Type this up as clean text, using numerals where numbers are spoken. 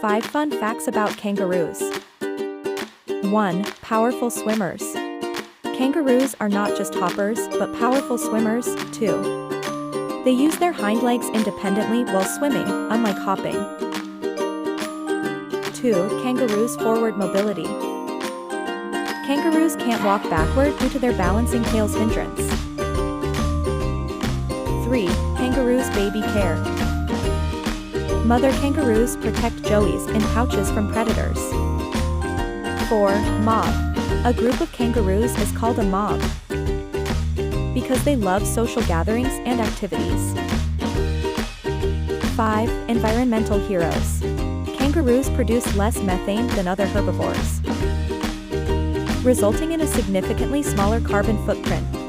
5 Fun Facts about Kangaroos. 1. Powerful swimmers. Kangaroos are not just hoppers, but powerful swimmers, too. They use their hind legs independently while swimming, unlike hopping. 2. Kangaroos' forward mobility. Kangaroos can't walk backward due to their balancing tail's hindrance. 3. Kangaroos' baby care. Mother kangaroos protect joeys in pouches from predators. 4. Mob. A group of kangaroos is called a mob because they love social gatherings and activities. 5. Environmental heroes. Kangaroos produce less methane than other herbivores, resulting in a significantly smaller carbon footprint.